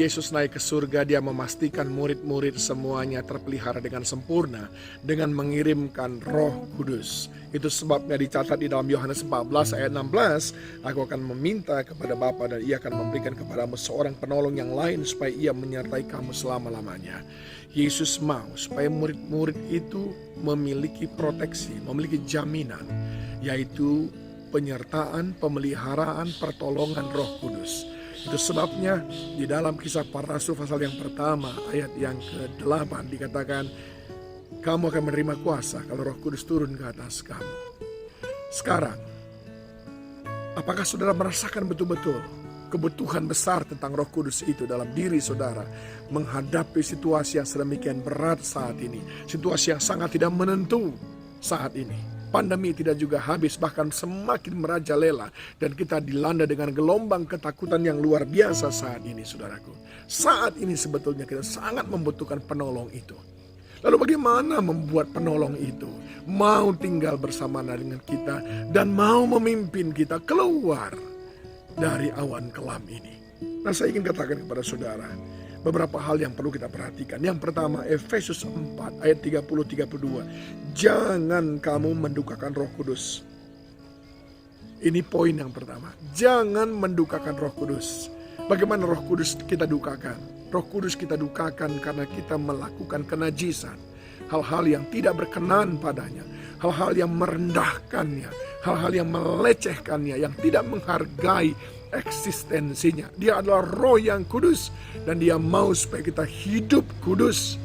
Yesus naik ke surga, dia memastikan murid-murid semuanya terpelihara dengan sempurna dengan mengirimkan Roh Kudus. Itu sebabnya dicatat di dalam Yohanes 14 ayat 16, aku akan meminta kepada Bapa dan ia akan memberikan kepadamu seorang penolong yang lain supaya ia menyertai kamu selama-lamanya. Yesus mau supaya murid-murid itu memiliki proteksi, memiliki jaminan, yaitu penyertaan, pemeliharaan, pertolongan Roh Kudus. Itu sebabnya di dalam Kisah Para Rasul pasal yang pertama ayat yang ke-8 dikatakan, kamu akan menerima kuasa kalau Roh Kudus turun ke atas kamu. Sekarang, apakah saudara merasakan betul-betul kebutuhan besar tentang Roh Kudus itu dalam diri saudara menghadapi situasi yang sedemikian berat saat ini, situasi yang sangat tidak menentu saat ini? Pandemi tidak juga habis, bahkan semakin merajalela, dan kita dilanda dengan gelombang ketakutan yang luar biasa saat ini, saudaraku. Saat ini sebetulnya kita sangat membutuhkan penolong itu. Lalu bagaimana membuat penolong itu mau tinggal bersama dengan kita dan mau memimpin kita keluar dari awan kelam ini? Nah, saya ingin katakan kepada saudara beberapa hal yang perlu kita perhatikan. Yang pertama, Efesus 4 ayat 30-32. Jangan kamu mendukakan Roh Kudus. Ini poin yang pertama. Jangan mendukakan Roh Kudus. Bagaimana Roh Kudus kita dukakan? Roh Kudus kita dukakan karena kita melakukan kenajisan. Hal-hal yang tidak berkenan padanya. Hal-hal yang merendahkannya. Hal-hal yang melecehkannya. Yang tidak menghargai eksistensinya. Dia adalah Roh yang kudus dan dia mau supaya kita hidup kudus.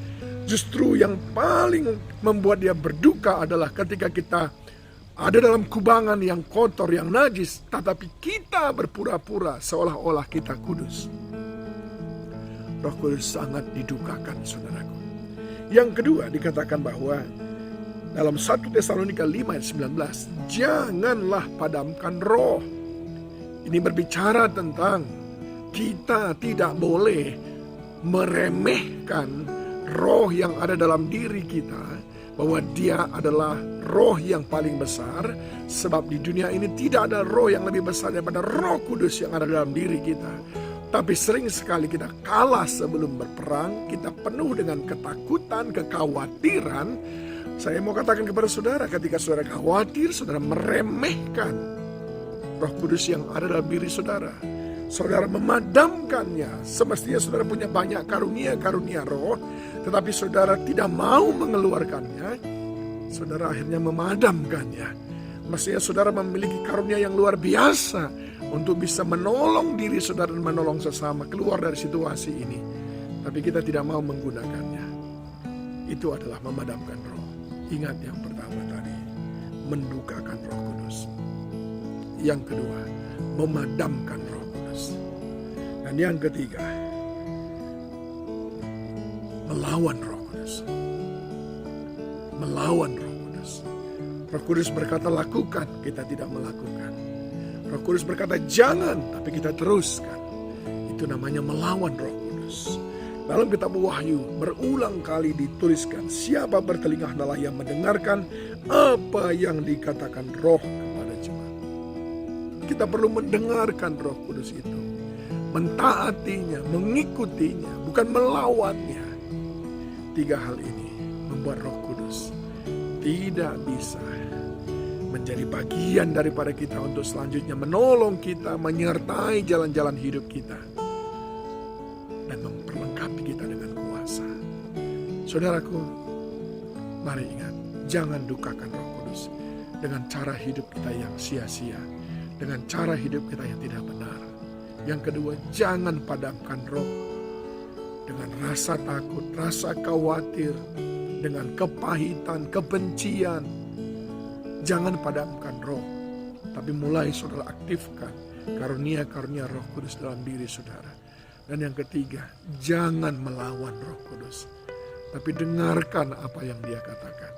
Justru yang paling membuat dia berduka adalah ketika kita ada dalam kubangan yang kotor, yang najis, tetapi kita berpura-pura seolah-olah kita kudus. Roh Kudus sangat didukakan, saudaraku. Yang kedua dikatakan bahwa dalam 1 Tesalonika 5 ayat 19, janganlah padamkan roh. Ini berbicara tentang kita tidak boleh meremehkan roh yang ada dalam diri kita, bahwa dia adalah roh yang paling besar, sebab di dunia ini tidak ada roh yang lebih besar daripada Roh Kudus yang ada dalam diri kita. Tapi sering sekali kita kalah sebelum berperang, kita penuh dengan ketakutan, kekhawatiran. Saya mau katakan kepada saudara, ketika saudara khawatir, saudara meremehkan Roh Kudus yang ada dalam diri saudara. Saudara memadamkannya. Semestinya saudara punya banyak karunia-karunia roh, tetapi saudara tidak mau mengeluarkannya. Saudara akhirnya memadamkannya. Mestinya saudara memiliki karunia yang luar biasa untuk bisa menolong diri saudara dan menolong sesama keluar dari situasi ini. Tapi kita tidak mau menggunakannya. Itu adalah memadamkan roh. Ingat yang pertama tadi, mendukakan Roh Kudus. Yang kedua, memadamkan Roh Kudus. Dan yang ketiga, melawan Roh Kudus. Melawan Roh Kudus. Roh Kudus berkata lakukan, kita tidak melakukan. Roh Kudus berkata jangan, tapi kita teruskan. Itu namanya melawan Roh Kudus. Dalam kitab Wahyu berulang kali dituliskan, siapa bertelinga hendaklah yang mendengarkan apa yang dikatakan Roh kepada jemaat. Kita perlu mendengarkan Roh Kudus itu, mentaatinya, mengikutinya, bukan melawannya. 3 hal ini membuat Roh Kudus tidak bisa menjadi bagian daripada kita untuk selanjutnya menolong kita, menyertai jalan-jalan hidup kita, dan memperlengkapi kita dengan kuasa. Saudaraku, mari ingat, jangan dukakan Roh Kudus dengan cara hidup kita yang sia-sia, dengan cara hidup kita yang tidak benar. Yang kedua, jangan padamkan roh dengan rasa takut, rasa khawatir, dengan kepahitan, kebencian. Jangan padamkan roh, tapi mulai saudara aktifkan karunia-karunia Roh Kudus dalam diri saudara. Dan yang ketiga, jangan melawan Roh Kudus, tapi dengarkan apa yang dia katakan.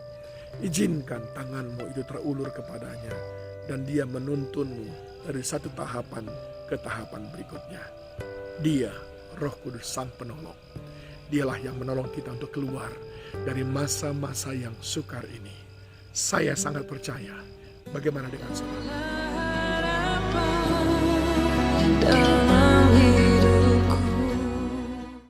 Izinkan tanganmu itu terulur kepadanya, dan dia menuntunmu dari satu tahapan ke tahapan berikutnya. Dia, Roh Kudus Sang Penolong. Dialah yang menolong kita untuk keluar dari masa-masa yang sukar ini. Saya sangat percaya. Bagaimana dengan saudara?